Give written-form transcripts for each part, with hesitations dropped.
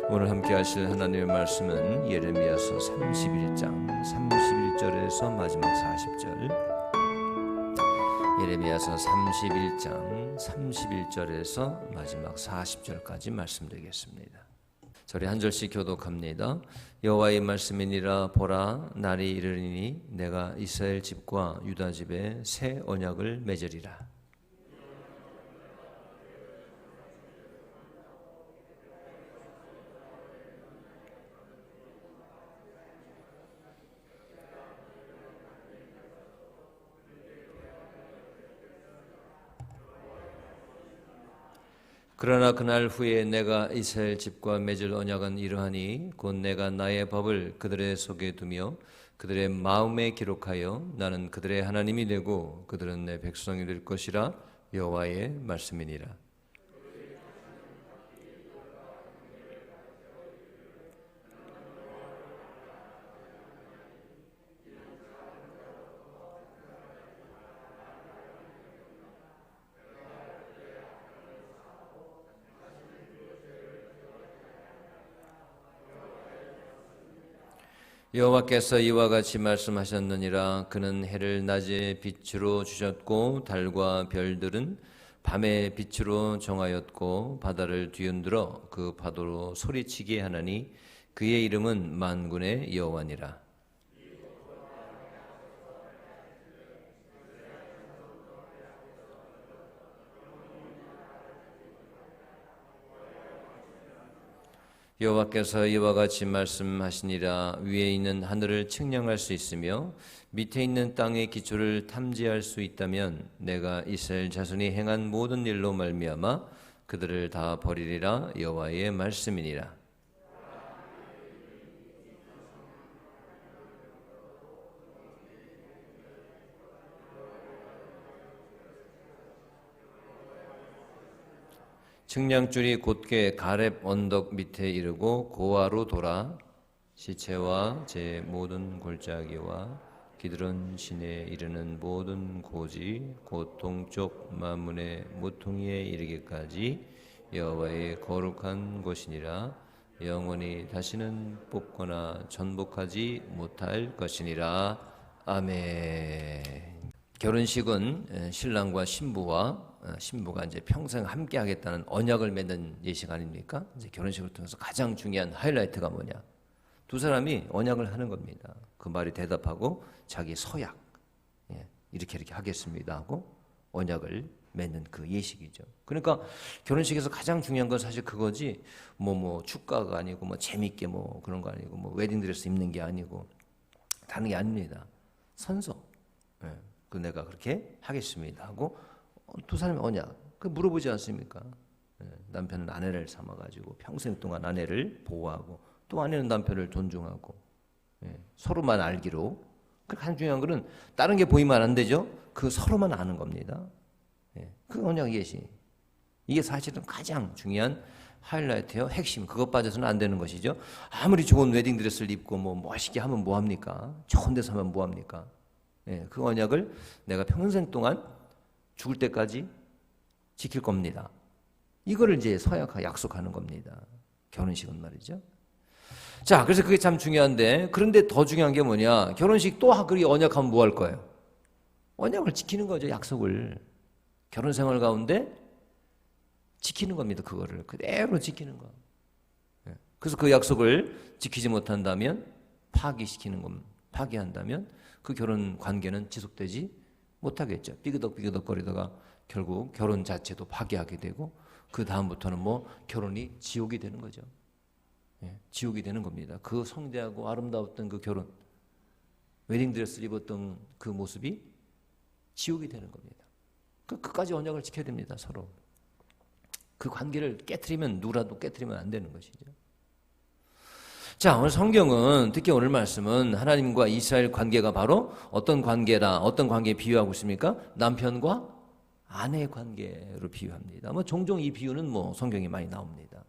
오늘 함께 하실 하나님의 말씀은 예레미야서 31장 31절에서 마지막 40절. 예레미야서 31장 31절에서 마지막 40절까지 말씀드리겠습니다. 저리 한 절씩 교독합니다. 여호와의 말씀이니라. 보라, 날이 이르리니 내가 이스라엘 집과 유다 집에 새 언약을 맺으리라. 그러나 그날 후에 내가 이스라엘 집과 맺을 언약은 이러하니 곧 내가 나의 법을 그들의 속에 두며 그들의 마음에 기록하여 나는 그들의 하나님이 되고 그들은 내 백성이 될 것이라. 여호와의 말씀이니라. 여호와께서 이와 같이 말씀하셨느니라. 그는 해를 낮에 빛으로 주셨고 달과 별들은 밤에 빛으로 정하였고 바다를 뒤흔들어 그 파도로 소리치게 하나니 그의 이름은 만군의 여호와니라. 여호와께서 이와 같이 말씀하시니라. 위에 있는 하늘을 측량할 수 있으며 밑에 있는 땅의 기초를 탐지할 수 있다면 내가 이스라엘 자손이 행한 모든 일로 말미암아 그들을 다 버리리라. 여호와의 말씀이니라. 측량줄이 곧게 가렙 언덕 밑에 이르고 고아로 돌아 시체와 제 모든 골짜기와 기드론 시내에 이르는 모든 고지 곧 동쪽 만문의 모퉁이에 이르기까지 여호와의 거룩한 곳이니라. 영원히 다시는 뽑거나 전복하지 못할 것이니라. 아멘. 결혼식은 신랑과 신부가 이제 평생 함께 하겠다는 언약을 맺는 예식 아닙니까? 이제 결혼식을 통해서 가장 중요한 하이라이트가 뭐냐? 두 사람이 언약을 하는 겁니다. 그 말이 대답하고 자기 서약, 이렇게 하겠습니다 하고 언약을 맺는 그 예식이죠. 그러니까 결혼식에서 가장 중요한 건 사실 그거지, 축가가 아니고 재밌게 그런 거 아니고 웨딩드레스 입는 게 아니고 다른 게 아닙니다. 선서. 그 내가 그렇게 하겠습니다 하고 두 사람의 언약, 그 물어보지 않습니까? 남편은 아내를 삼아가지고 평생 동안 아내를 보호하고 또 아내는 남편을 존중하고 서로만 알기로. 가장 중요한 거는 다른 게 보이면 안 되죠. 그 서로만 아는 겁니다. 그 언약 예식, 이게 사실은 가장 중요한 하이라이트예요. 핵심. 그것 빠져서는 안 되는 것이죠. 아무리 좋은 웨딩드레스를 입고 멋있게 하면 뭐합니까? 좋은 데서 하면 뭐합니까? 그 언약을 내가 평생 동안 죽을 때까지 지킬 겁니다. 이거를 이제 서약하고 약속하는 겁니다. 결혼식은 말이죠. 자, 그래서 그게 참 중요한데, 그런데 더 중요한 게 뭐냐? 결혼식 또 그렇게 언약하면 뭐 할 거예요? 언약을 지키는 거죠. 약속을. 결혼 생활 가운데 지키는 겁니다. 그거를 그대로 지키는 거. 그래서 그 약속을 지키지 못한다면 파기한다면 그 결혼 관계는 지속되지 못하겠죠. 삐그덕거리다가 결국 결혼 자체도 파기하게 되고 그 다음부터는 결혼이 지옥이 되는 거죠. 지옥이 되는 겁니다. 그 성대하고 아름다웠던 그 결혼, 웨딩드레스를 입었던 그 모습이 지옥이 되는 겁니다. 끝까지 언약을 지켜야 됩니다. 서로. 그 관계를 깨트리면 누구라도 깨트리면 안 되는 것이죠. 자, 오늘 성경은, 특히 오늘 말씀은 하나님과 이스라엘 관계가 바로 어떤 관계에 비유하고 있습니까? 남편과 아내의 관계로 비유합니다. 종종 이 비유는 성경에 많이 나옵니다.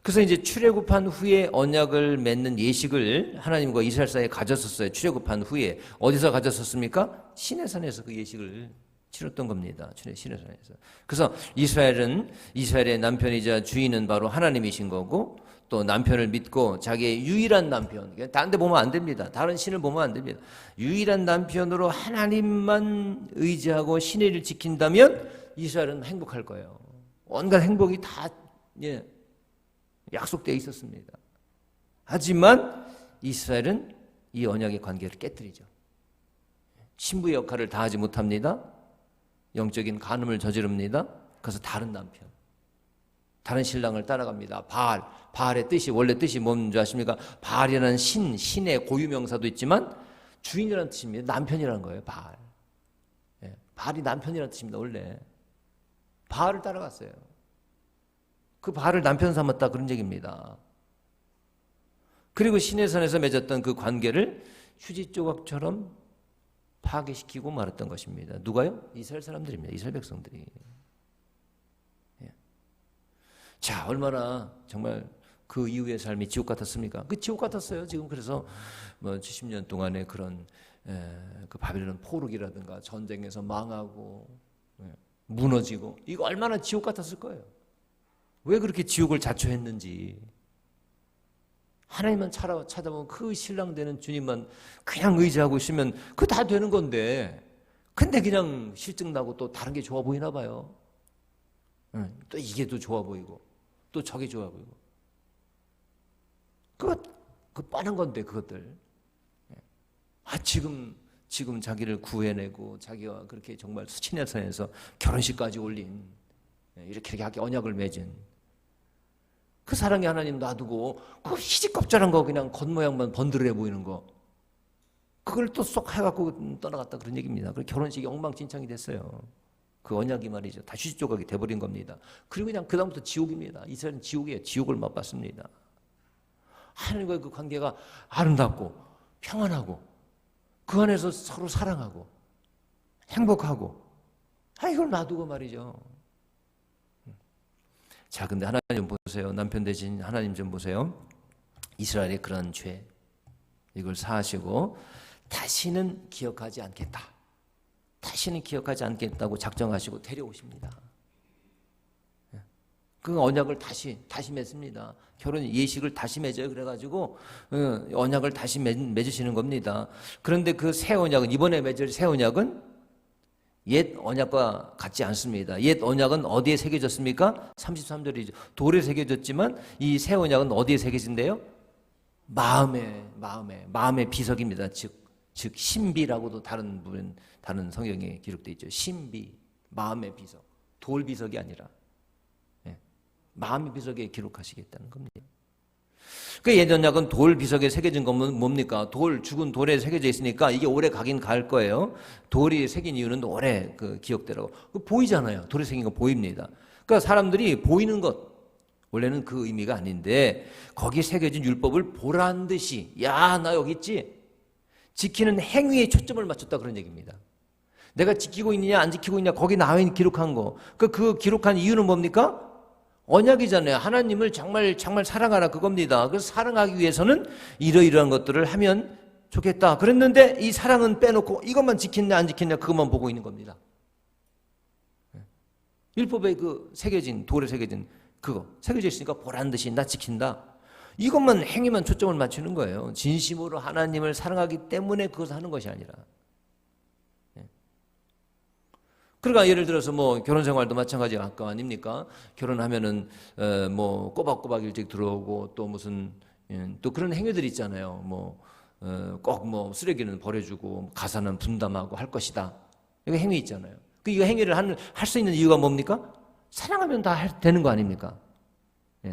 그래서 이제 출애굽한 후에 언약을 맺는 예식을 하나님과 이스라엘 사이에 가졌었어요. 출애굽한 후에 어디서 가졌었습니까? 시내산에서 그 예식을 치렀던 겁니다. 시내산에서. 그래서 이스라엘의 남편이자 주인은 바로 하나님이신 거고, 또 남편을 믿고 자기의 유일한 남편, 다른 데 보면 안 됩니다. 다른 신을 보면 안 됩니다. 유일한 남편으로 하나님만 의지하고 신의 일을 지킨다면 이스라엘은 행복할 거예요. 온갖 행복이 다 약속되어 있었습니다. 하지만 이스라엘은 이 언약의 관계를 깨뜨리죠. 신부의 역할을 다하지 못합니다. 영적인 간음을 저지릅니다. 그래서 다른 남편, 다른 신랑을 따라갑니다. 바알의 뜻이, 원래 뜻이 뭔지 아십니까? 바알이라는 신의 고유명사도 있지만 주인이라는 뜻입니다. 남편이라는 거예요. 바알. 바알이 남편이라는 뜻입니다. 원래 바알을 따라갔어요. 그 바알을 남편 삼았다, 그런 얘기입니다. 그리고 시내산에서 맺었던 그 관계를 휴지 조각처럼 파괴시키고 말았던 것입니다. 누가요? 이스라엘 사람들입니다. 이스라엘 백성들이. 자, 얼마나 정말 그 이후의 삶이 지옥 같았습니까? 그 지옥 같았어요. 지금 그래서 70년 동안의 그런 그 바벨론 포로기라든가 전쟁에서 망하고 무너지고, 이거 얼마나 지옥 같았을 거예요. 왜 그렇게 지옥을 자초했는지. 하나님만 찾아보면 그 신랑 되는 주님만 그냥 의지하고 있으면 그거 다 되는 건데, 근데 그냥 실증 나고 또 다른 게 좋아 보이나 봐요. 또 이게 또 좋아 보이고 또 저게 좋아 보이고. 그 뻔한 건데 그것들. 지금 자기를 구해내고 자기와 그렇게 정말 수친의 산에서 결혼식까지 올린, 이렇게 언약을 맺은 그 사랑의 하나님 놔두고 그 희지껍질한 거, 그냥 겉모양만 번들해 보이는 거, 그걸 또 쏙 해갖고 떠나갔다, 그런 얘기입니다. 그 결혼식이 엉망진창이 됐어요. 그 언약이 말이죠. 다 휴지 조각이 돼버린 겁니다. 그리고 그냥 그 다음부터 지옥입니다. 이스라엘은 지옥이에요. 지옥을 맛봤습니다. 하나님과의 그 관계가 아름답고 평안하고 그 안에서 서로 사랑하고 행복하고, 이걸 놔두고 말이죠. 자, 근데 하나님 좀 보세요. 남편 대신 하나님 좀 보세요. 이스라엘의 그런 죄, 이걸 사하시고 다시는 기억하지 않겠다. 다시는 기억하지 않겠다고 작정하시고 데려오십니다. 그 언약을 다시 맺습니다. 결혼 예식을 다시 맺어요. 그래가지고 언약을 다시 맺으시는 겁니다. 그런데 그 새 언약은, 이번에 맺을 새 언약은 옛 언약과 같지 않습니다. 옛 언약은 어디에 새겨졌습니까? 33절이죠. 돌에 새겨졌지만 이 새 언약은 어디에 새겨진대요? 마음의 비석입니다. 즉 신비라고도 다른 성경에 기록되어 있죠. 신비, 마음의 비석, 돌 비석이 아니라 마음의 비석에 기록하시겠다는 겁니다. 그 옛 언약은 돌 비석에 새겨진 건 뭡니까? 죽은 돌에 새겨져 있으니까 이게 오래 가긴 갈 거예요. 돌이 새긴 이유는 오래 기억되라고. 보이잖아요. 돌에 새긴 거 보입니다. 그러니까 사람들이 보이는 것, 원래는 그 의미가 아닌데 거기 새겨진 율법을 보란 듯이, 야, 나 여기 있지? 지키는 행위에 초점을 맞췄다, 그런 얘기입니다. 내가 지키고 있느냐 안 지키고 있느냐, 거기 나와 있는 기록한 거. 그 기록한 이유는 뭡니까? 언약이잖아요. 하나님을 정말 사랑하라, 그겁니다. 그래서 사랑하기 위해서는 이러이러한 것들을 하면 좋겠다. 그랬는데 이 사랑은 빼놓고 이것만 지켰냐 안 지켰냐 그것만 보고 있는 겁니다. 율법에 돌에 새겨진 그거 새겨져 있으니까 보란 듯이 나 지킨다. 이것만, 행위만 초점을 맞추는 거예요. 진심으로 하나님을 사랑하기 때문에 그것을 하는 것이 아니라. 그러니까 예를 들어서 결혼 생활도 마찬가지 아까 아닙니까? 결혼하면은 꼬박꼬박 일찍 들어오고 또 무슨 또 그런 행위들이 있잖아요. 꼭 쓰레기는 버려주고 가사는 분담하고 할 것이다. 이거 행위 있잖아요. 이거 행위를 할 수 있는 이유가 뭡니까? 사랑하면 다 되는 거 아닙니까?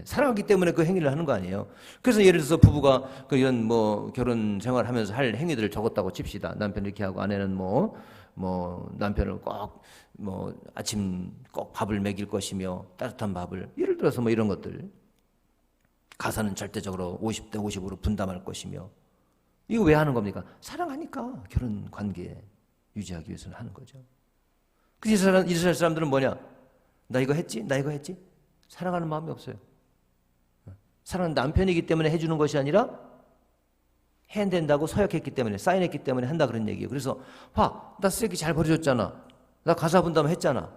사랑하기 때문에 그 행위를 하는 거 아니에요. 그래서 예를 들어서 부부가 이런 결혼 생활하면서 할 행위들을 적었다고 칩시다. 남편 이렇게 하고 아내는 남편을 꼭 아침 꼭 밥을 먹일 것이며 따뜻한 밥을, 예를 들어서 이런 것들, 가사는 절대적으로 50대 50으로 분담할 것이며, 이거 왜 하는 겁니까? 사랑하니까 결혼 관계 유지하기 위해서는 하는 거죠. 그래서 이스라엘 사람들은 뭐냐? 나 이거 했지? 사랑하는 마음이 없어요. 사랑은 남편이기 때문에 해주는 것이 아니라 해낸다고 서약했기 때문에, 사인했기 때문에 한다, 그런 얘기예요. 그래서 나 쓰레기 잘 버려줬잖아. 나 가사 분담 했잖아.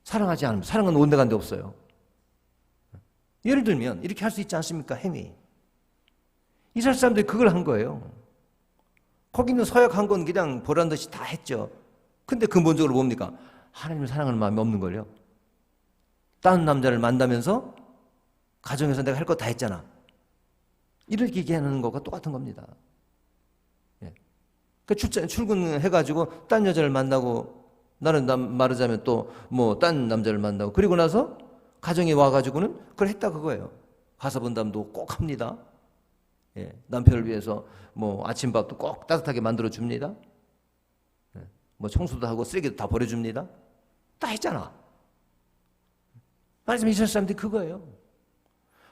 사랑하지 않으면 사랑은 온데간데 없어요. 예를 들면 이렇게 할 수 있지 않습니까? 행위. 이스라엘 사람들이 그걸 한 거예요. 거기 있는 서약한 건 그냥 보란 듯이 다 했죠. 근데 근본적으로 뭡니까? 하나님을 사랑하는 마음이 없는 거예요. 다른 남자를 만나면서 가정에서 내가 할 거 다 했잖아. 이렇게 얘기하는 것과 똑같은 겁니다. 예. 그러니까 출근해가지고 딴 여자를 만나고 나는 말하자면 또 뭐 딴 남자를 만나고 그리고 나서 가정에 와가지고는 그걸 했다 그거예요. 가사 분담도 꼭 합니다. 예. 남편을 위해서 뭐 아침밥도 꼭 따뜻하게 만들어 줍니다. 예. 뭐 청소도 하고 쓰레기도 다 버려줍니다. 다 했잖아. 말하자면 이스라엘 사람들이 그거예요.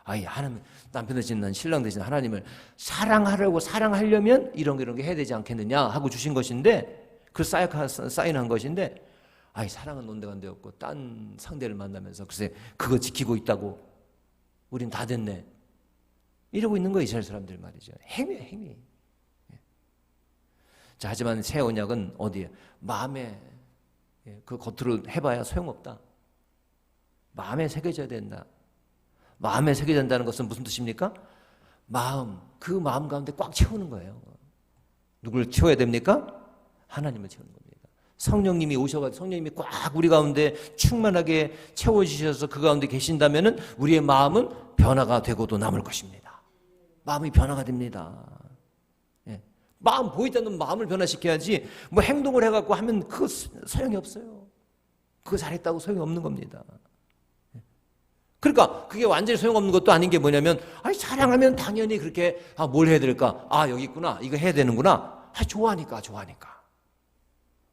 아이 하나님 남편 대신 신랑 대신 하나님을 사랑하려면 이런 게 해야 되지 않겠느냐 하고 주신 것인데 그 사인한 것인데 아이 사랑은 온데간데 없고 딴 상대를 만나면서 글쎄 그거 지키고 있다고 우린 다 됐네 이러고 있는 거 이스라엘 사람들 말이죠. 행위. 자 하지만 새 언약은 어디에 마음에 그 겉으로 해봐야 소용없다. 마음에 새겨져야 된다. 마음에 새겨야 된다는 것은 무슨 뜻입니까? 그 마음 가운데 꽉 채우는 거예요. 누굴 채워야 됩니까? 하나님을 채우는 겁니다. 성령님이 오셔가지고 성령님이 꽉 우리 가운데 충만하게 채워주셔서 그 가운데 계신다면은 우리의 마음은 변화가 되고도 남을 것입니다. 마음이 변화가 됩니다. 예. 마음 보이다는 마음을 변화시켜야지 뭐 행동을 해갖고 하면 그거 소용이 없어요. 그거 잘했다고 소용이 없는 겁니다. 그러니까 그게 완전히 소용없는 것도 아닌 게 뭐냐면 사랑하면 당연히 그렇게 뭘 해야 될까? 여기 있구나. 이거 해야 되는구나. 좋아하니까.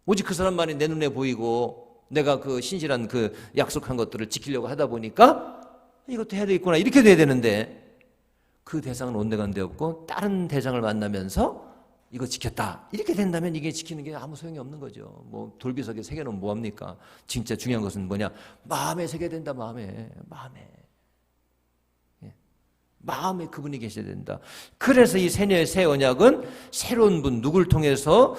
오직 그 사람만이 내 눈에 보이고 내가 그 신실한 그 약속한 것들을 지키려고 하다 보니까 이것도 해야 되겠구나. 이렇게 돼야 되는데 그 대상은 온데간데 없고 다른 대상을 만나면서 이거 지켰다. 이렇게 된다면 이게 지키는 게 아무 소용이 없는 거죠. 뭐 돌비석에 새겨놓으면 뭐합니까? 진짜 중요한 것은 뭐냐? 마음에 새겨야 된다. 마음에. 마음에 그분이 계셔야 된다. 그래서 이 새 언약은 새로운 분 누굴 통해서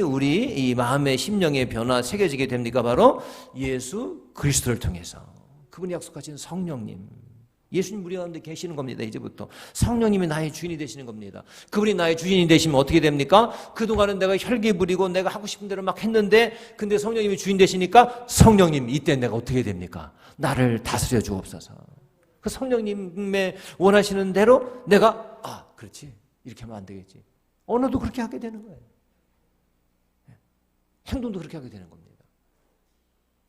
우리 마음의 심령의 변화 새겨지게 됩니까? 바로 예수 그리스도를 통해서. 그분이 약속하신 성령님. 예수님 우리 가운데 계시는 겁니다. 이제부터 성령님이 나의 주인이 되시는 겁니다. 그분이 나의 주인이 되시면 어떻게 됩니까? 그동안은 내가 혈기 부리고 내가 하고 싶은 대로 막 했는데 근데 성령님이 주인 되시니까 성령님 이때 내가 어떻게 됩니까? 나를 다스려 주옵소서. 그 성령님의 원하시는 대로 내가 그렇지 이렇게 하면 안 되겠지. 언어도 그렇게 하게 되는 거예요. 행동도 그렇게 하게 되는 겁니다.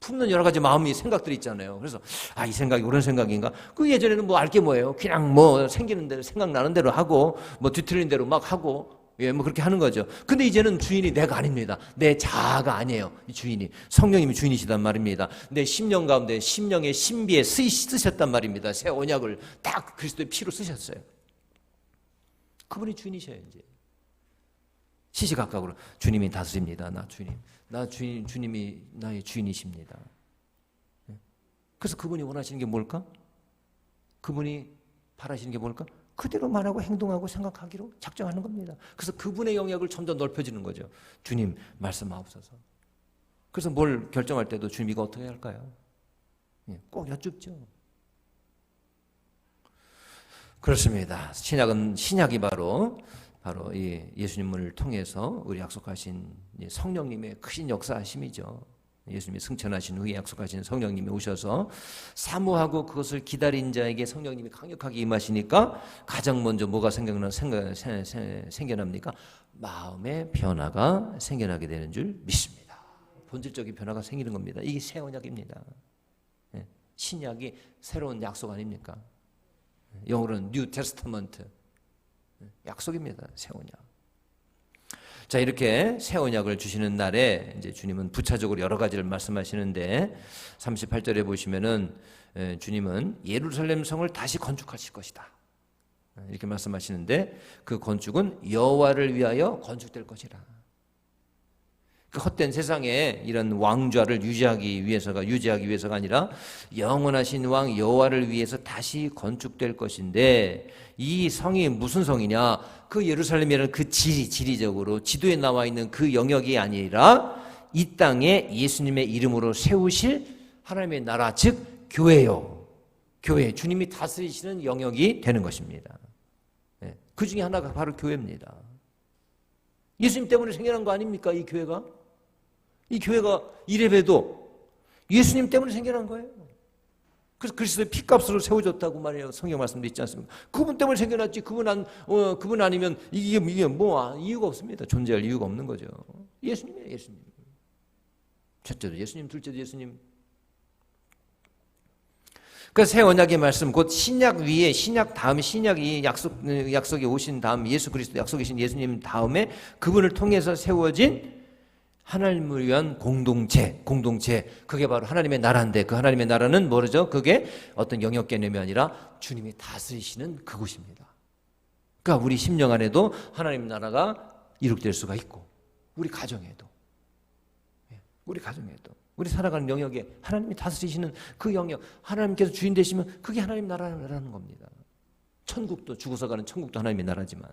품는 여러 가지 마음이 생각들이 있잖아요. 그래서 이 생각이 옳은 생각인가? 그 예전에는 뭐 알게 뭐예요? 그냥 뭐 생기는 대로 생각나는 대로 하고 뭐 뒤틀린 대로 막 하고 뭐 그렇게 하는 거죠. 근데 이제는 주인이 내가 아닙니다. 내 자아가 아니에요. 이 주인이 성령님이 주인이시단 말입니다. 내 심령 가운데 심령의 신비에 쓰셨단 말입니다. 새 언약을 딱 그리스도의 피로 쓰셨어요. 그분이 주인이셔요. 이제 시시각각으로 주님이 다스립니다. 주님이 나의 주인이십니다. 그래서 그분이 원하시는 게 뭘까? 그분이 바라시는 게 뭘까? 그대로 말하고 행동하고 생각하기로 작정하는 겁니다. 그래서 그분의 영역을 점점 넓혀지는 거죠. 주님 말씀하옵소서. 그래서 뭘 결정할 때도 주님 이거 어떻게 할까요? 꼭 여쭙죠. 그렇습니다. 신약이 바로 이 예수님을 통해서 우리 약속하신 성령님의 크신 역사하심이죠. 예수님이 승천하신 후에 약속하신 성령님이 오셔서 사모하고 그것을 기다린 자에게 성령님이 강력하게 임하시니까 가장 먼저 뭐가 생겨납니까? 마음의 변화가 생겨나게 되는 줄 믿습니다. 본질적인 변화가 생기는 겁니다. 이게 새 언약입니다. 신약이 새로운 약속 아닙니까? 영어로는 뉴 테스터먼트. 약속입니다. 새 언약. 자, 이렇게 새 언약을 주시는 날에 이제 주님은 부차적으로 여러 가지를 말씀하시는데 38절에 보시면은 주님은 예루살렘 성을 다시 건축하실 것이다. 이렇게 말씀하시는데 그 건축은 여호와를 위하여 건축될 것이라. 그 헛된 세상에 이런 왕좌를 유지하기 위해서가 아니라 영원하신 왕 여호와를 위해서 다시 건축될 것인데 이 성이 무슨 성이냐? 그 예루살렘이라는 그 지리적으로 지도에 나와 있는 그 영역이 아니라 이 땅에 예수님의 이름으로 세우실 하나님의 나라, 즉 교회요. 교회, 주님이 다스리시는 영역이 되는 것입니다. 그 중에 하나가 바로 교회입니다. 예수님 때문에 생겨난 거 아닙니까? 이 교회가? 이 교회가 이래봬도 예수님 때문에 생겨난 거예요. 그래서 그리스도의 피값으로 세워졌다고 말해요. 성경 말씀도 있지 않습니까? 그분 때문에 생겨났지. 그분 아니면 이게 뭐 이유가 없습니다. 존재할 이유가 없는 거죠. 예수님이에요, 예수님. 첫째도 예수님, 둘째도 예수님. 그 새 언약의 말씀, 곧 신약 위에 신약 다음 신약이 약속이 오신 다음 예수 그리스도 약속이신 예수님 다음에 그분을 통해서 세워진 하나님을 위한 공동체, 그게 바로 하나님의 나라인데 그 하나님의 나라는 뭐죠? 그게 어떤 영역 개념이 아니라 주님이 다스리시는 그곳입니다. 그러니까 우리 심령 안에도 하나님 나라가 이룩될 수가 있고 우리 가정에도 우리 살아가는 영역에 하나님이 다스리시는 그 영역, 하나님께서 주인 되시면 그게 하나님 나라라는 겁니다. 천국도, 죽어서 가는 천국도 하나님의 나라지만.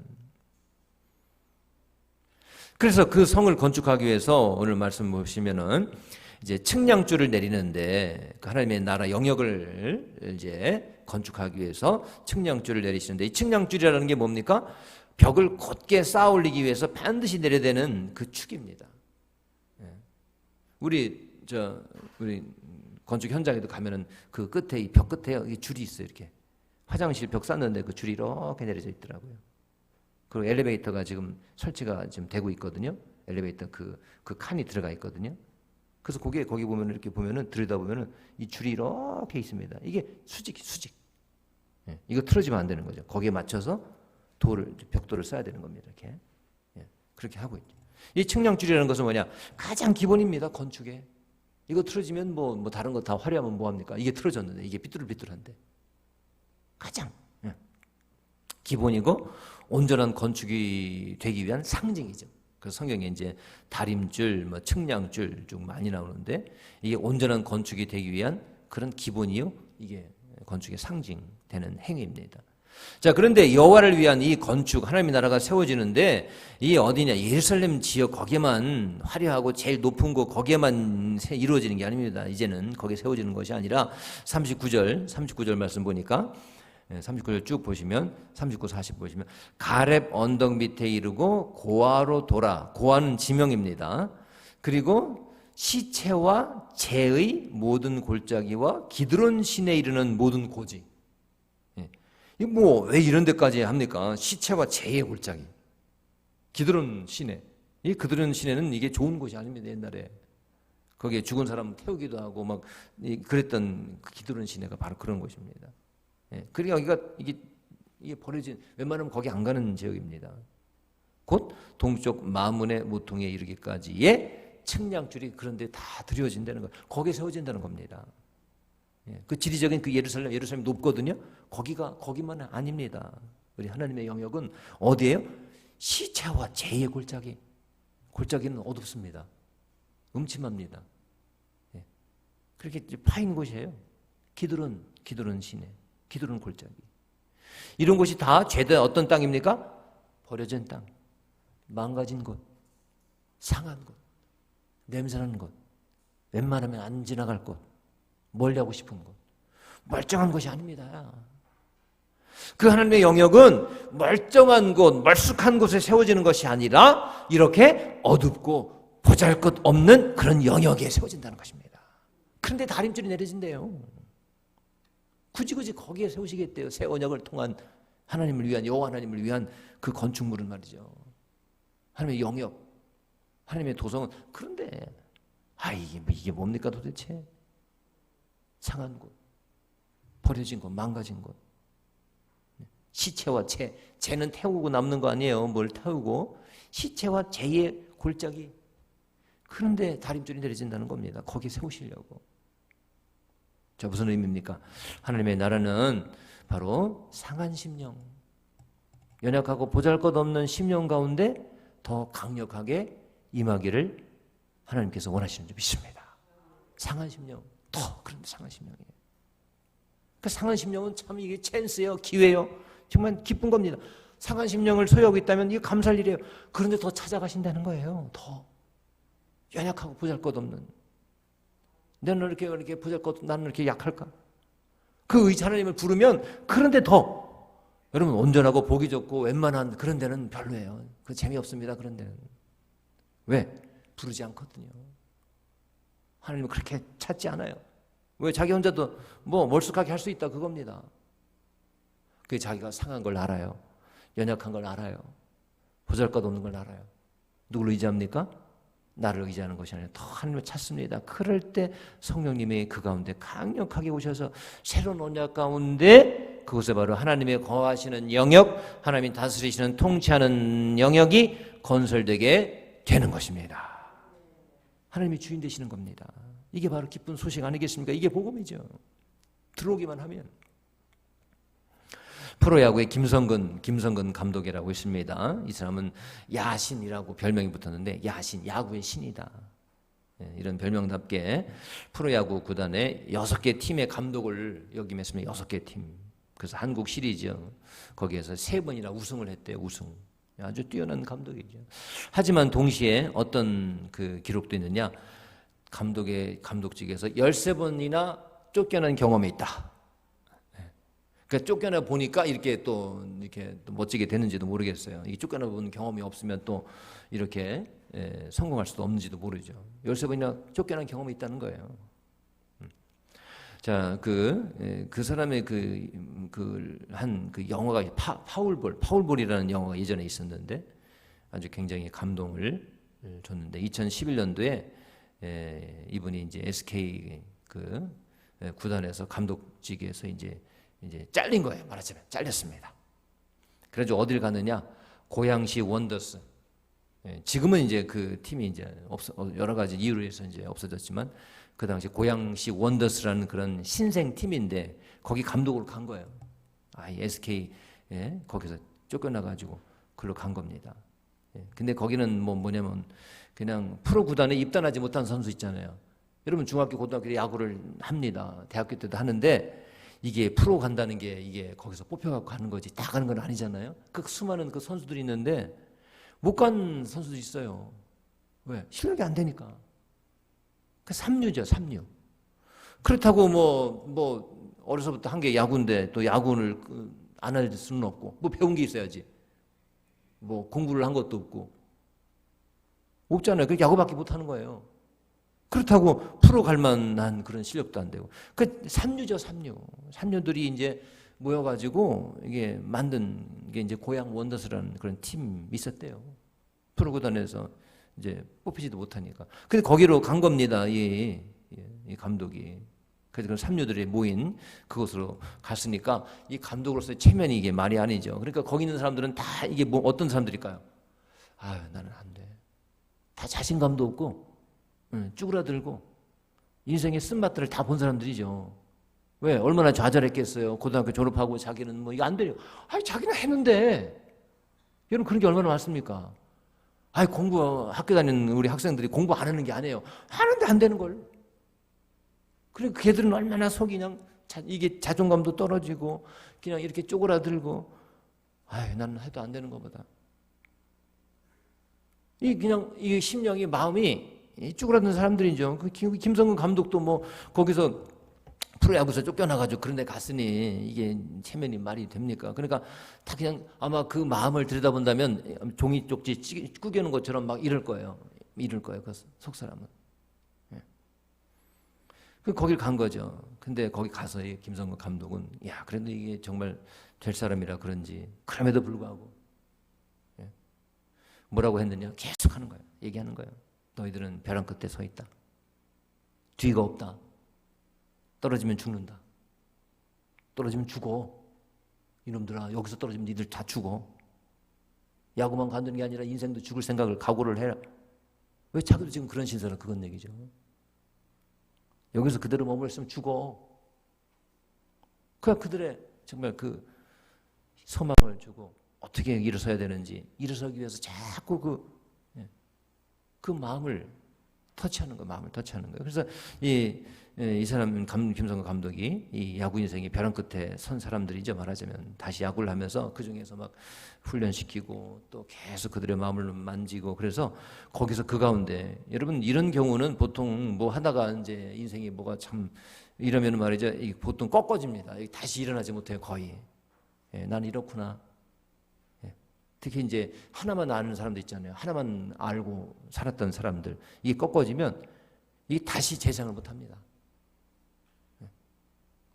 그래서 그 성을 건축하기 위해서 오늘 말씀 보시면은 이제 측량줄을 내리는데 그 하나님의 나라 영역을 이제 건축하기 위해서 측량줄을 내리시는데 이 측량줄이라는 게 뭡니까? 벽을 곧게 쌓아 올리기 위해서 반드시 내려야 되는 그 축입니다. 우리 건축 현장에도 가면은 그 끝에 이 벽 끝에 이 줄이 있어요. 이렇게 화장실 벽 쌓는데 그 줄이 이렇게 내려져 있더라고요. 그리고 엘리베이터가 지금 설치가 지금 되고 있거든요. 엘리베이터 그 칸이 들어가 있거든요. 그래서 거기 보면 이렇게 보면은 들여다 보면은 이 줄이 이렇게 있습니다. 이게 수직. 이거 틀어지면 안 되는 거죠. 거기에 맞춰서 벽돌을 써야 되는 겁니다. 이렇게 그렇게 하고 있죠. 이 측량줄이라는 것은 뭐냐? 가장 기본입니다. 건축에. 이거 틀어지면 뭐 다른 거 다 화려하면 뭐 합니까? 이게 틀어졌는데 이게 삐뚤비뚤한데 가장 기본이고 온전한 건축이 되기 위한 상징이죠. 그래서 성경에 이제 다림줄, 뭐 측량줄 쭉 많이 나오는데 이게 온전한 건축이 되기 위한 그런 기본이요. 이게 건축의 상징되는 행위입니다. 자, 그런데 여호와를 위한 이 건축, 하나님의 나라가 세워지는데 이 어디냐? 예루살렘 지역 거기에만 화려하고 제일 높은 곳 거기에만 이루어지는 게 아닙니다. 이제는 거기에 세워지는 것이 아니라 39절 말씀 보니까 39절 쭉 보시면 39, 40 보시면 가렙 언덕 밑에 이르고 고아로 돌아. 고아는 지명입니다. 그리고 시체와 재의 모든 골짜기와 기드론 시내에 이르는 모든 고지. 왜 이런 데까지 합니까? 시체와 재의 골짜기. 기드론 시내. 이 기드론 시내는 이게 좋은 곳이 아닙니다. 옛날에. 거기에 죽은 사람 태우기도 하고 막 그랬던 그 기드론 시내가 바로 그런 곳입니다. 그리고 여기가 이게 버려진, 웬만하면 거기 안 가는 지역입니다. 곧 동쪽 마문의 모퉁이에 이르기까지의 측량줄이 그런데 다 들여진다는 거, 거기에 세워진다는 겁니다. 그 지리적인 그 예루살렘이 높거든요. 거기만 아닙니다. 우리 하나님의 영역은 어디예요? 시체와 재의 골짜기. 골짜기는 어둡습니다. 음침합니다. 그렇게 파인 곳이에요. 기드론 시내, 기드론 골짜기. 이런 곳이 다 죄된 어떤 땅입니까? 버려진 땅, 망가진 곳, 상한 곳, 냄새나는 곳, 웬만하면 안 지나갈 곳, 멀리하고 싶은 곳, 멀쩡한 곳이 아닙니다. 그 하나님의 영역은 멀쩡한 곳, 멀쑥한 곳에 세워지는 것이 아니라 이렇게 어둡고 보잘것없는 그런 영역에 세워진다는 것입니다. 그런데 다림줄이 내려진대요. 굳이 거기에 세우시겠대요. 새 언약을 통한 하나님을 위한, 여호와 하나님을 위한 그 건축물은 말이죠. 하나님의 영역, 하나님의 도성은. 그런데 이게 뭡니까 도대체? 상한 곳, 버려진 곳, 망가진 곳. 시체와 재는 태우고 남는 거 아니에요. 뭘 태우고. 시체와 재의 골짜기. 그런데 다림줄이 내려진다는 겁니다. 거기에 세우시려고. 자, 무슨 의미입니까? 하나님의 나라는 바로 상한 심령, 연약하고 보잘것없는 심령 가운데 더 강력하게 임하기를 하나님께서 원하시는 줄 믿습니다. 상한 심령, 그런데 상한 심령이에요. 그 상한 심령은 참 이게 찬스예요, 기회예요. 정말 기쁜 겁니다. 상한 심령을 소유하고 있다면 이게 감사할 일이에요. 그런데 더 찾아가신다는 거예요. 연약하고 보잘것없는, 너는 이렇게 보잘것없고 나는 이렇게 약할까? 그 하나님을 부르면 그런데 더 여러분 온전하고 보기 좋고 웬만한 그런 데는 별로예요. 그 재미없습니다. 그런 데는. 왜? 부르지 않거든요. 하나님은 그렇게 찾지 않아요. 왜? 자기 혼자도 뭐 멀쑥하게 할 수 있다 그겁니다. 그게 자기가 상한 걸 알아요. 연약한 걸 알아요. 보잘것없는 걸 알아요. 누구를 의지합니까? 나를 의지하는 것이 아니라 더 하나님을 찾습니다. 그럴 때 성령님이 그 가운데 강력하게 오셔서 새로운 언약 가운데 그곳에 바로 하나님의 거하시는 영역, 하나님이 다스리시는 통치하는 영역이 건설되게 되는 것입니다. 하나님이 주인 되시는 겁니다. 이게 바로 기쁜 소식 아니겠습니까? 이게 복음이죠. 들어오기만 하면. 프로야구의 김성근 감독이라고 있습니다. 이 사람은 야신이라고 별명이 붙었는데 야신, 야구의 신이다. 이런 별명답게 프로야구 구단의 6개 팀의 감독을 역임했습니다. 6개 팀. 그래서 한국 시리즈 거기에서 3번이나 우승을 했대요. 우승. 아주 뛰어난 감독이죠. 하지만 동시에 어떤 그 기록도 있느냐? 감독직에서 13번이나 쫓겨난 경험이 있다. 그러니까 쫓겨나 보니까 이렇게 또 멋지게 됐는지도 모르겠어요. 이 쫓겨나 본 경험이 없으면 또 이렇게 성공할 수도 없는지도 모르죠. 13번이나 쫓겨난 경험이 있다는 거예요. 자, 그 사람의 한 영화가 파울볼이라는 영화가 예전에 있었는데 아주 굉장히 감동을 줬는데 2011년도에 이분이 이제 SK 구단에서 감독직에서 이제 잘린 거예요. 말하자면 잘렸습니다. 그래서 어딜 가느냐? 고양시 원더스. 지금은 이제 그 팀이 이제 여러 가지 이유로 해서 이제 없어졌지만 그 당시 고양시 원더스라는 그런 신생 팀인데 거기 감독으로 간 거예요. SK 거기서 쫓겨나 가지고 그걸로 간 겁니다. 근데 거기는 뭐냐면 그냥 프로 구단에 입단하지 못한 선수 있잖아요. 여러분 중학교 고등학교 때 야구를 합니다. 대학교 때도 하는데 이게 프로 간다는 게 이게 거기서 뽑혀갖고 가는 거지 다 가는 건 아니잖아요. 그 수많은 그 선수들이 있는데 못 간 선수도 있어요. 왜? 실력이 안 되니까. 그 삼류죠, 삼류. 그렇다고 뭐 어려서부터 한 게 야구인데 또 야구를 안 할 수는 없고 뭐 배운 게 있어야지. 뭐 공부를 한 것도 없잖아요. 그 야구밖에 못 하는 거예요. 그렇다고 프로 갈 만한 그런 실력도 안 되고. 그 삼류죠, 삼류. 삼류들이 이제 모여가지고 이게 만든 게 이제 고양 원더스라는 그런 팀이 있었대요. 프로 구단에서 이제 뽑히지도 못하니까. 근데 거기로 간 겁니다. 이 감독이. 그래서 그 삼류들이 모인 그곳으로 갔으니까 이 감독으로서의 체면이 이게 말이 아니죠. 그러니까 거기 있는 사람들은 다 이게 뭐 어떤 사람들일까요? 아유, 나는 안 돼. 다 자신감도 없고 쭈그라들고 인생의 쓴맛들을 다 본 사람들이죠. 왜? 얼마나 좌절했겠어요. 고등학교 졸업하고 자기는 뭐 이거 안 돼요. 자기는 했는데. 여러분 그런 게 얼마나 많습니까? 학교 다니는 우리 학생들이 공부 안 하는 게 아니에요. 하는데 안 되는 걸. 그러니까 걔들은 얼마나 속이 그냥 이게 자존감도 떨어지고 그냥 이렇게 쪼그라들고 나는 해도 안 되는 것보다. 이 심령이 마음이 쭈그라드는 사람들이죠. 그 김성근 감독도 뭐 거기서 프로야구에서 쫓겨나가지고 그런 데 갔으니 이게 체면이 말이 됩니까? 그러니까 다 그냥 아마 그 마음을 들여다본다면 종이 쪽지 꾸겨놓은 것처럼 막 이럴 거예요. 그 속 사람은. 거길 간 거죠. 근데 거기 가서 이 김성근 감독은 그래도 이게 정말 될 사람이라 그런지 그럼에도 불구하고 뭐라고 했느냐? 계속 하는 거예요. 얘기하는 거예요. 너희들은 벼랑 끝에 서 있다. 뒤가 없다. 떨어지면 죽는다. 떨어지면 죽어. 이놈들아 여기서 떨어지면 니들 다 죽어. 야구만 간다는 게 아니라 인생도 죽을 생각을 각오를 해라. 왜 자기도 지금 그런 신사를 그건 얘기죠. 여기서 그대로 머물러 있으면 죽어. 그들의 정말 그 소망을 주고 어떻게 일어서야 되는지 일어서기 위해서 자꾸 그 마음을 터치하는 거예요. 마음을 터치하는 거예요. 그래서 이 사람 김성근 감독이 이 야구 인생의 벼랑 끝에 선 사람들이죠. 말하자면 다시 야구를 하면서 그 중에서 막 훈련시키고 또 계속 그들의 마음을 만지고 그래서 거기서 그 가운데 여러분 이런 경우는 보통 뭐 하다가 이제 인생이 뭐가 참 이러면 말이죠. 보통 꺾어집니다. 다시 일어나지 못해요. 거의. 난 이렇구나. 특히 이제 하나만 아는 사람들 있잖아요. 하나만 알고 살았던 사람들 이게 꺾어지면 이게 다시 재생을 못합니다.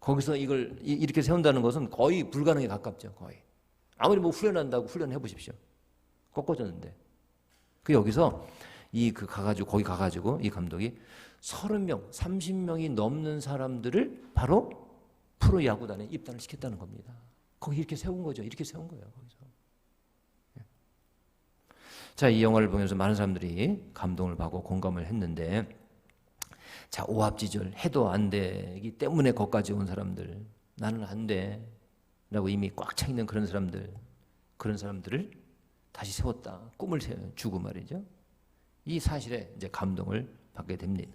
거기서 이걸 이렇게 세운다는 것은 거의 불가능에 가깝죠. 거의. 아무리 뭐 훈련한다고 훈련해 보십시오. 꺾어졌는데. 그 여기서 거기 가가지고 이 감독이 30명, 30명이 넘는 사람들을 바로 프로 야구단에 입단을 시켰다는 겁니다. 거기 이렇게 세운 거죠. 이렇게 세운 거예요. 거기서. 자, 이 영화를 보면서 많은 사람들이 감동을 받고 공감을 했는데, 자, 오합지졸 해도 안 되기 때문에 거기까지 온 사람들, 나는 안 돼 라고 이미 꽉 차 있는 그런 사람들을 다시 세웠다. 꿈을 주고 말이죠. 이 사실에 이제 감동을 받게 됩니다.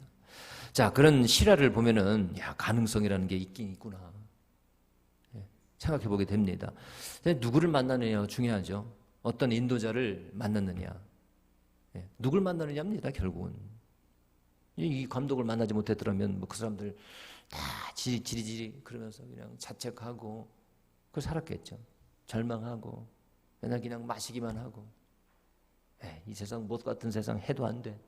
자, 그런 실화를 보면은 가능성이라는 게 있긴 있구나. 생각해 보게 됩니다. 누구를 만나느냐 중요하죠. 어떤 인도자를 만났느냐. 누굴 만나느냐입니다. 결국은. 이 감독을 만나지 못했더라면 뭐 그 사람들 다 지리지리 그러면서 그냥 자책하고 그 살았겠죠. 절망하고 맨날 그냥 마시기만 하고 이 세상 못 같은 세상 해도 안 돼.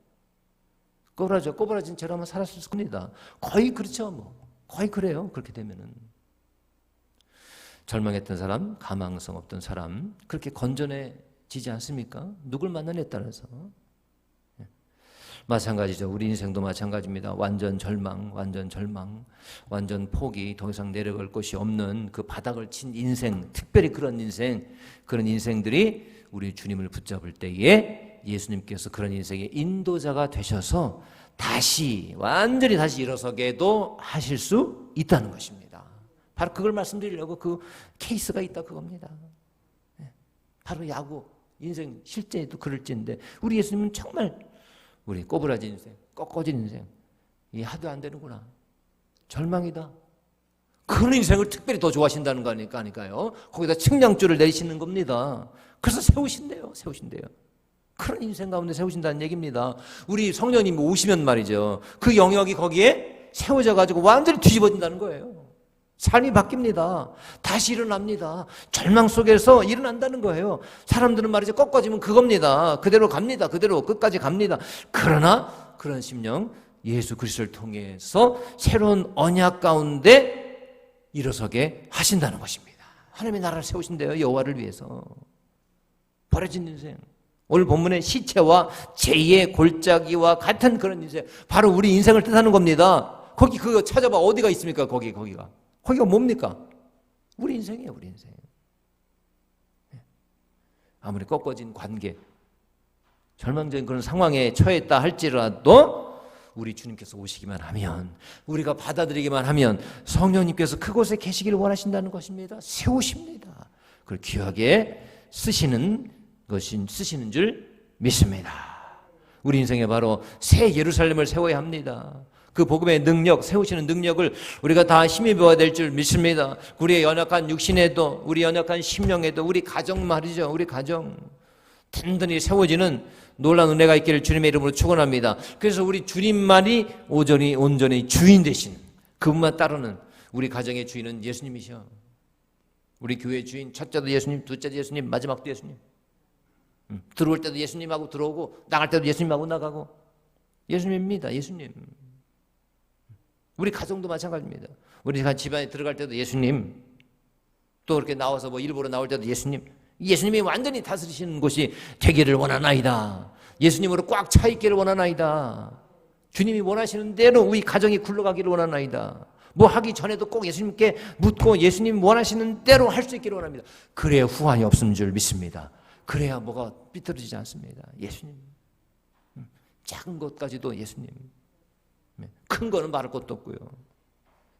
꼬부라진 채로 한번 살았을 겁니다. 거의 그렇죠. 뭐 거의 그래요. 그렇게 되면은 절망했던 사람, 가망성 없던 사람 그렇게 건전해지지 않습니까? 누굴 만나냐에 따라서. 마찬가지죠. 우리 인생도 마찬가지입니다. 완전 절망, 완전 포기, 더 이상 내려갈 곳이 없는 그 바닥을 친 인생, 특별히 그런 인생들이 우리 주님을 붙잡을 때에 예수님께서 그런 인생의 인도자가 되셔서 완전히 다시 일어서게도 하실 수 있다는 것입니다. 바로 그걸 말씀드리려고 그 케이스가 있다 그겁니다. 바로 야구, 인생 실제에도 그럴지인데 우리 예수님은 정말 우리 꼬부라진 인생, 꺾어진 인생 이 하도 안 되는구나. 절망이다. 그런 인생을 특별히 더 좋아하신다는 거니까요. 거기다 측량줄을 내리시는 겁니다. 그래서 세우신대요. 그런 인생 가운데 세우신다는 얘기입니다. 우리 성령님이 오시면 말이죠. 그 영역이 거기에 세워져 가지고 완전히 뒤집어진다는 거예요. 삶이 바뀝니다. 다시 일어납니다. 절망 속에서 일어난다는 거예요. 사람들은 말이죠. 꺾어지면 그겁니다. 그대로 갑니다. 그대로 끝까지 갑니다. 그러나 그런 심령 예수 그리스도를 통해서 새로운 언약 가운데 일어서게 하신다는 것입니다. 하나님의 나라를 세우신대요. 여호와를 위해서. 버려진 인생. 오늘 본문의 시체와 제2의 골짜기와 같은 그런 인생. 바로 우리 인생을 뜻하는 겁니다. 거기 그거 찾아봐. 어디가 있습니까? 거기가 뭡니까? 우리 인생이에요. 우리 인생. 아무리 꺾어진 관계, 절망적인 그런 상황에 처했다 할지라도 우리 주님께서 오시기만 하면, 우리가 받아들이기만 하면 성령님께서 그곳에 계시기를 원하신다는 것입니다. 세우십니다. 그걸 귀하게 쓰시는 줄 믿습니다. 우리 인생에 바로 새 예루살렘을 세워야 합니다. 그 복음의 능력, 세우시는 능력을 우리가 다 힘입어야 될 줄 믿습니다. 우리의 연약한 육신에도, 우리 연약한 심령에도, 우리 가정 말이죠. 우리 가정 든든히 세워지는 놀라운 은혜가 있기를 주님의 이름으로 축원합니다. 그래서 우리 주님만이 온전히 주인 되신, 그분만 따르는 우리 가정의 주인은 예수님이셔. 우리 교회의 주인, 첫째도 예수님, 둘째도 예수님, 마지막도 예수님. 들어올 때도 예수님하고 들어오고 나갈 때도 예수님하고 나가고 예수님입니다. 예수님. 우리 가정도 마찬가지입니다. 우리 집안에 들어갈 때도 예수님, 또 그렇게 나와서 뭐 일부러 나올 때도 예수님이 완전히 다스리시는 곳이 되기를 원하나이다. 예수님으로 꽉 차 있기를 원하나이다. 주님이 원하시는 대로 우리 가정이 굴러가기를 원하나이다. 뭐 하기 전에도 꼭 예수님께 묻고 예수님 원하시는 대로 할 수 있기를 원합니다. 그래야 후환이 없는 줄 믿습니다. 그래야 뭐가 삐뚤어지지 않습니다. 예수님. 작은 것까지도 예수님. 큰 거는 말할 것도 없고요.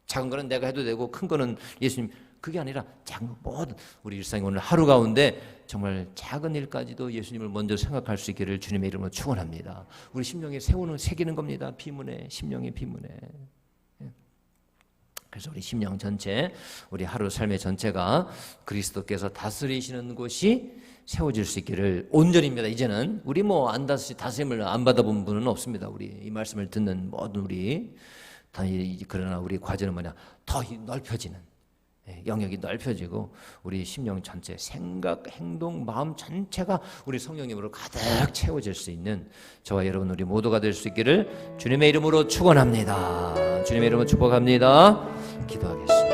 작은 거는 내가 해도 되고 큰 거는 예수님. 그게 아니라 작은 모든 우리 일상의 오늘 하루 가운데 정말 작은 일까지도 예수님을 먼저 생각할 수 있기를 주님의 이름으로 축원합니다. 우리 심령에 새기는 겁니다. 비문에, 심령의 비문에. 그래서 우리 심령 전체, 우리 하루 삶의 전체가 그리스도께서 다스리시는 곳이 세워질 수 있기를 온전입니다. 이제는 우리 다스림을 안 받아본 분은 없습니다. 우리 이 말씀을 듣는 모든 우리. 그러나 우리 과제는 뭐냐? 더 넓혀지는, 영역이 넓혀지고 우리 심령 전체, 생각, 행동, 마음 전체가 우리 성령님으로 가득 채워질 수 있는 저와 여러분 우리 모두가 될 수 있기를 주님의 이름으로 축원합니다. 주님의 이름으로 축복합니다. 기도하겠습니다.